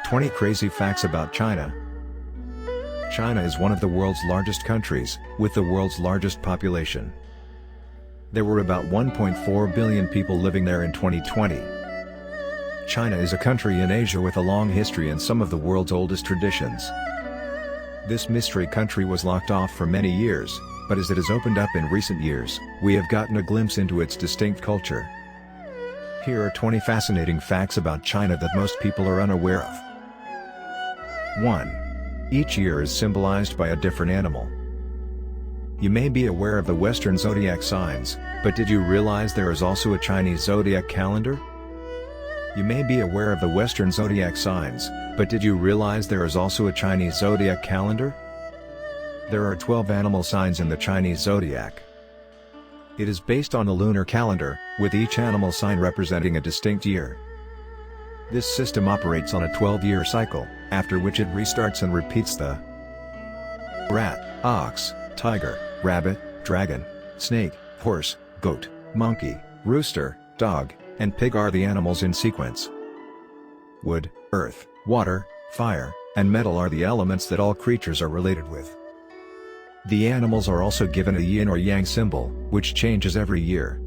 20 Crazy Facts About China. China is one of the world's largest countries, with the world's largest population. There were about 1.4 billion people living there in 2020. China is a country in Asia with a long history and some of the world's oldest traditions. This mystery country was locked off for many years, but as it has opened up in recent years, we have gotten a glimpse into its distinct culture. Here are 20 fascinating facts about China that most people are unaware of. 1. Each year is symbolized by a different animal. You may be aware of the Western zodiac signs, but did you realize there is also a Chinese zodiac calendar? You may be aware of the Western zodiac signs, but did you realize there is also a Chinese zodiac calendar? There are 12 animal signs in the Chinese zodiac. It is based on a lunar calendar, with each animal sign representing a distinct year. This system operates on a 12-year cycle, after which it restarts and repeats. The rat, ox, tiger, rabbit, dragon, snake, horse, goat, monkey, rooster, dog, and pig are the animals in sequence. Wood, earth, water, fire, and metal are the elements that all creatures are related with. The animals are also given a yin or yang symbol, which changes every year.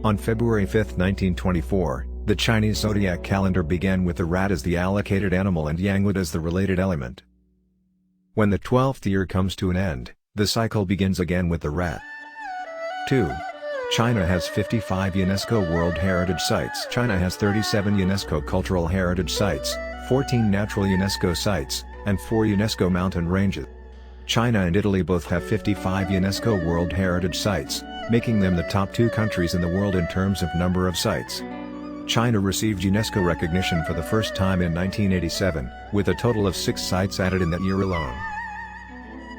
On February 5, 1924, the Chinese zodiac calendar began with the rat as the allocated animal and Yangwood as the related element. When the 12th year comes to an end, the cycle begins again with the rat. 2. China has 55 UNESCO World Heritage Sites. China has 37 UNESCO Cultural Heritage Sites, 14 Natural UNESCO Sites, and 4 UNESCO Mountain Ranges. China and Italy both have 55 UNESCO World Heritage Sites, making them the top 2 countries in the world in terms of number of sites. China received UNESCO recognition for the first time in 1987, with a total of 6 sites added in that year alone.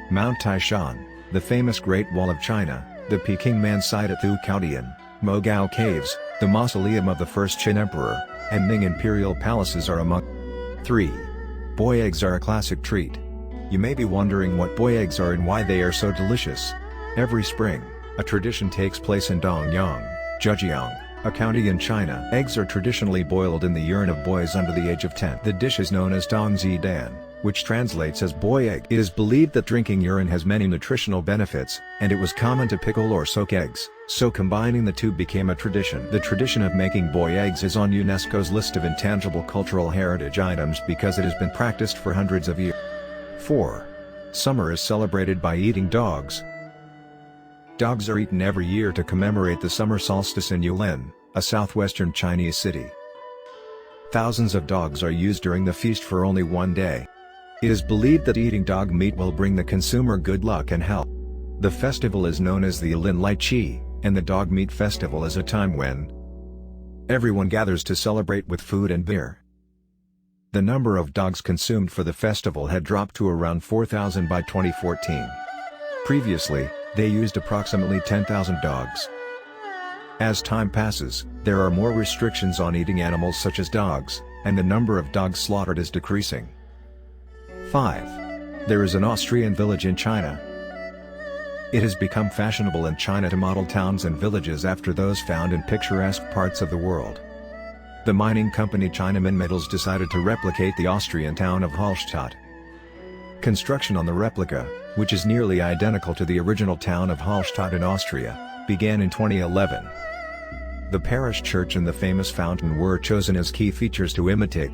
Mount Taishan, the famous Great Wall of China, the Peking Man site at Thukaodian, Mogao Caves, the mausoleum of the first Qin Emperor, and Ming Imperial Palaces are among. 3. Boy eggs are a classic treat. You may be wondering what boy eggs are and why they are so delicious. Every spring, a tradition takes place in Dongyang, Zhejiang, a county in China. Eggs are traditionally boiled in the urine of boys under the age of 10. The dish is known as Dongzi Dan, which translates as boy egg. It is believed that drinking urine has many nutritional benefits, and it was common to pickle or soak eggs, so combining the two became a tradition. The tradition of making boy eggs is on UNESCO's list of intangible cultural heritage items because it has been practiced for hundreds of years. 4. Summer is celebrated by eating dogs. Dogs are eaten every year to commemorate the summer solstice in Yulin, a southwestern Chinese city. Thousands of dogs are used during the feast for only one day. It is believed that eating dog meat will bring the consumer good luck and health. The festival is known as the Yulin Lai Chi, and the Dog Meat Festival is a time when everyone gathers to celebrate with food and beer. The number of dogs consumed for the festival had dropped to around 4,000 by 2014. Previously, they used approximately 10,000 dogs. As time passes, there are more restrictions on eating animals such as dogs, and the number of dogs slaughtered is decreasing. 5. There is an Austrian village in China. It has become fashionable in China to model towns and villages after those found in picturesque parts of the world. The mining company China Minmetals decided to replicate the Austrian town of Hallstatt. Construction on the replica, which is nearly identical to the original town of Hallstatt in Austria, began in 2011. The parish church and the famous fountain were chosen as key features to imitate.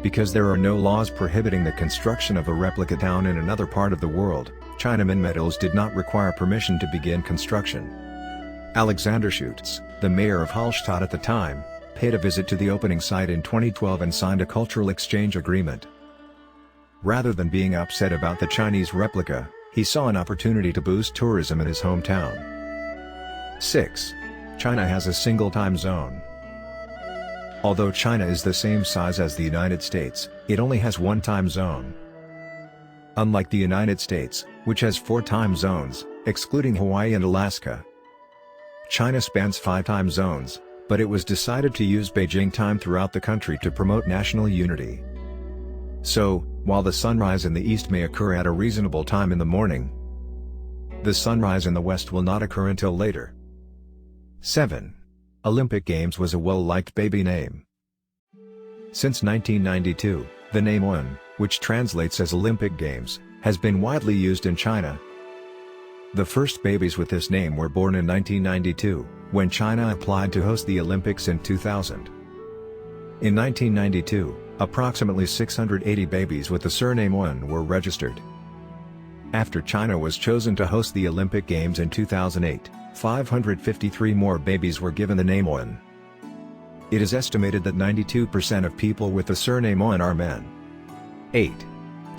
Because there are no laws prohibiting the construction of a replica town in another part of the world, China Minmetals did not require permission to begin construction. Alexander Schutz, the mayor of Hallstatt at the time, paid a visit to the opening site in 2012 and signed a cultural exchange agreement. Rather than being upset about the Chinese replica, he saw an opportunity to boost tourism in his hometown. 6. China has a single time zone. Although China is the same size as the United States, it only has one time zone. Unlike the United States, which has 4 time zones, excluding Hawaii and Alaska, China spans 5 time zones, but it was decided to use Beijing time throughout the country to promote national unity. So, while the sunrise in the east may occur at a reasonable time in the morning, the sunrise in the west will not occur until later. 7. Olympic Games was a well-liked baby name. Since 1992, the name UN, which translates as Olympic Games, has been widely used in China. The first babies with this name were born in 1992, when China applied to host the Olympics in 2000. In 1992, approximately 680 babies with the surname UN were registered. After China was chosen to host the Olympic Games in 2008, 553 more babies were given the name UN. It is estimated that 92% of people with the surname UN are men. 8.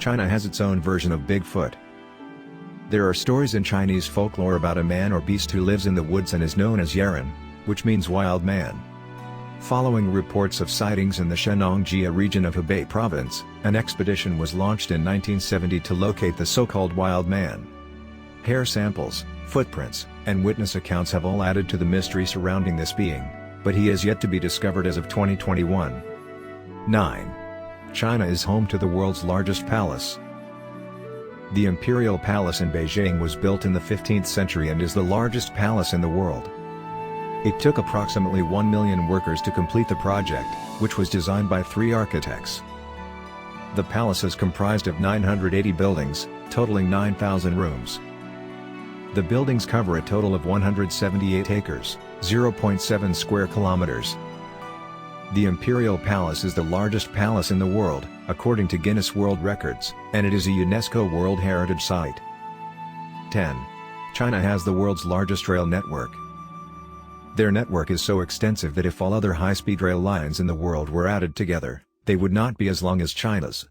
China has its own version of Bigfoot. There are stories in Chinese folklore about a man or beast who lives in the woods and is known as Yaran, which means wild man. Following reports of sightings in the Shenangjia region of Hebei province, an expedition was launched in 1970 to locate the so-called wild man. Hair samples, footprints, and witness accounts have all added to the mystery surrounding this being, but he is yet to be discovered as of 2021. 9. China is home to the world's largest palace. The Imperial Palace in Beijing was built in the 15th century and is the largest palace in the world. It took approximately 1 million workers to complete the project, which was designed by 3 architects. The palace is comprised of 980 buildings, totaling 9,000 rooms. The buildings cover a total of 178 acres, 0.7 square kilometers. The Imperial Palace is the largest palace in the world, according to Guinness World Records, and it is a UNESCO World Heritage Site. 10. China has the world's largest rail network. Their network is so extensive that if all other high-speed rail lines in the world were added together, they would not be as long as China's.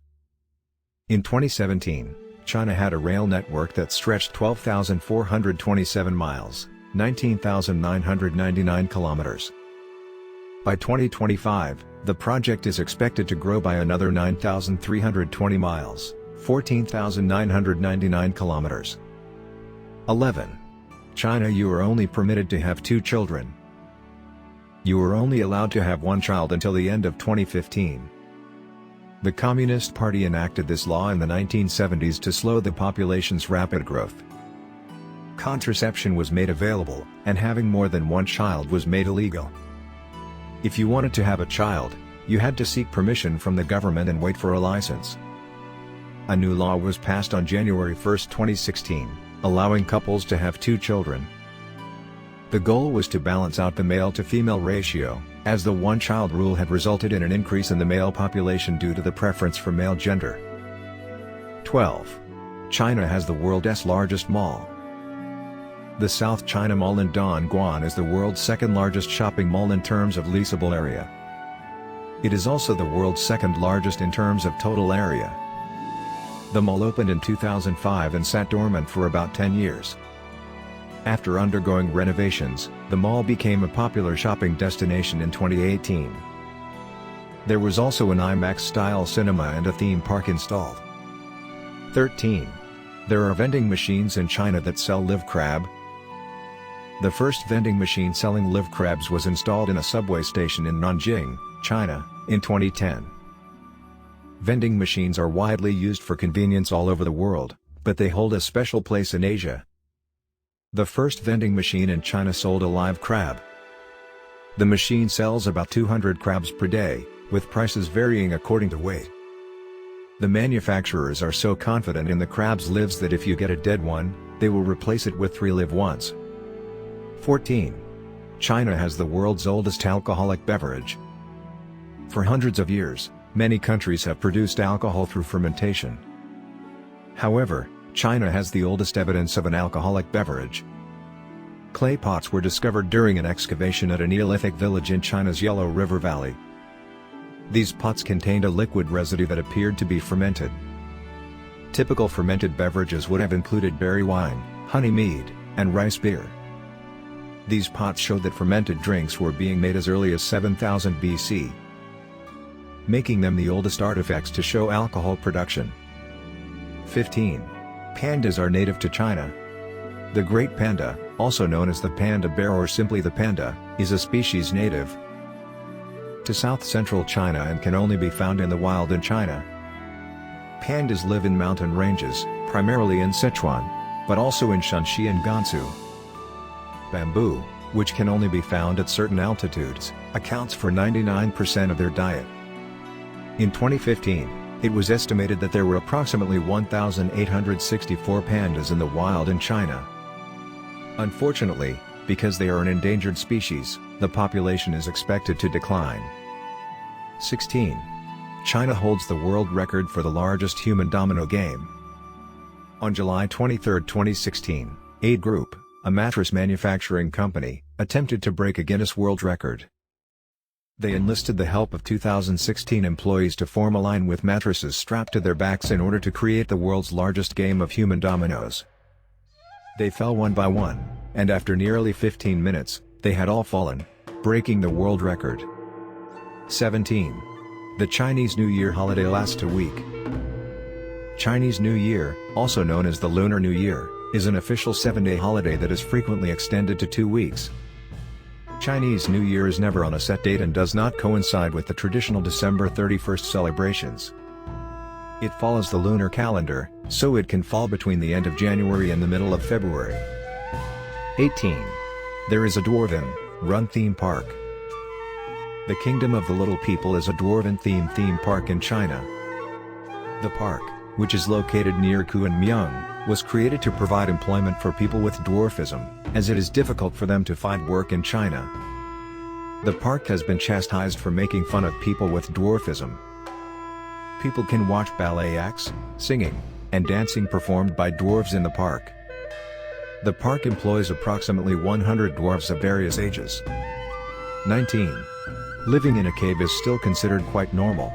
In 2017, China had a rail network that stretched 12,427 miles, 19,999 kilometers. By 2025, the project is expected to grow by another 9,320 miles, 14,999 kilometers. 11. China, you are only permitted to have 2 children. You were only allowed to have 1 child until the end of 2015. The Communist Party enacted this law in the 1970s to slow the population's rapid growth. Contraception was made available, and having more than 1 child was made illegal. If you wanted to have a child, you had to seek permission from the government and wait for a license. A new law was passed on January 1, 2016, allowing couples to have 2 children. The goal was to balance out the male-to-female ratio, as the one-child rule had resulted in an increase in the male population due to the preference for male gender. 12. China has the world's largest mall. The South China Mall in Dongguan is the world's second-largest shopping mall in terms of leasable area. It is also the world's second-largest in terms of total area. The mall opened in 2005 and sat dormant for about 10 years. After undergoing renovations, the mall became a popular shopping destination in 2018. There was also an IMAX-style cinema and a theme park installed. 13. There are vending machines in China that sell live crab. The first vending machine selling live crabs was installed in a subway station in Nanjing, China, in 2010. Vending machines are widely used for convenience all over the world, but they hold a special place in Asia. The first vending machine in China sold a live crab. The machine sells about 200 crabs per day, with prices varying according to weight. The manufacturers are so confident in the crab's lives that if you get a dead one, they will replace it with 3 live ones. 14. China has the world's oldest alcoholic beverage. For hundreds of years, many countries have produced alcohol through fermentation. However, China has the oldest evidence of an alcoholic beverage. Clay pots were discovered during an excavation at a Neolithic village in China's Yellow River Valley. These pots contained a liquid residue that appeared to be fermented. Typical fermented beverages would have included berry wine, honey mead, and rice beer. These pots showed that fermented drinks were being made as early as 7000 BC, making them the oldest artifacts to show alcohol production. 15. Pandas are native to China. The great panda, also known as the panda bear or simply the panda, is a species native to south-central China and can only be found in the wild in China. Pandas live in mountain ranges, primarily in Sichuan, but also in Shanxi and Gansu. Bamboo, which can only be found at certain altitudes, accounts for 99% of their diet. In 2015, it was estimated that there were approximately 1,864 pandas in the wild in China. Unfortunately, because they are an endangered species, the population is expected to decline. 16. China holds the world record for the largest human domino game. On July 23, 2016, Ade Group, a mattress manufacturing company, attempted to break a Guinness World Record. They enlisted the help of 2016 employees to form a line with mattresses strapped to their backs in order to create the world's largest game of human dominoes. They fell one by one, and after nearly 15 minutes, they had all fallen, breaking the world record. 17. The Chinese New Year holiday lasts a week. Chinese New Year, also known as the Lunar New Year, is an official 7-day holiday that is frequently extended to 2 weeks. Chinese New Year is never on a set date and does not coincide with the traditional December 31st celebrations. It follows the lunar calendar, so it can fall between the end of January and the middle of February. 18. There is a Dwarven-run theme park. The Kingdom of the Little People is a Dwarven-themed theme park in China. The park, which is located near Kunming, was created to provide employment for people with dwarfism, as it is difficult for them to find work in China. The park has been chastised for making fun of people with dwarfism. People can watch ballet acts, singing, and dancing performed by dwarves in the park. The park employs approximately 100 dwarves of various ages. 19. Living in a cave is still considered quite normal.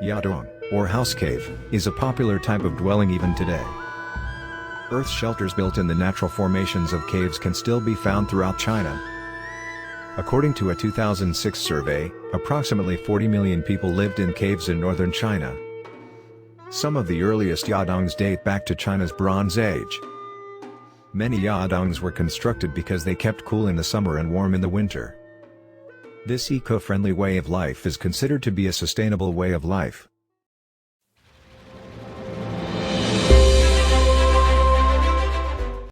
Yadong, or house cave, is a popular type of dwelling even today. Earth shelters built in the natural formations of caves can still be found throughout China. According to a 2006 survey, approximately 40 million people lived in caves in northern China. Some of the earliest yadongs date back to China's Bronze Age. Many yadongs were constructed because they kept cool in the summer and warm in the winter. This eco-friendly way of life is considered to be a sustainable way of life.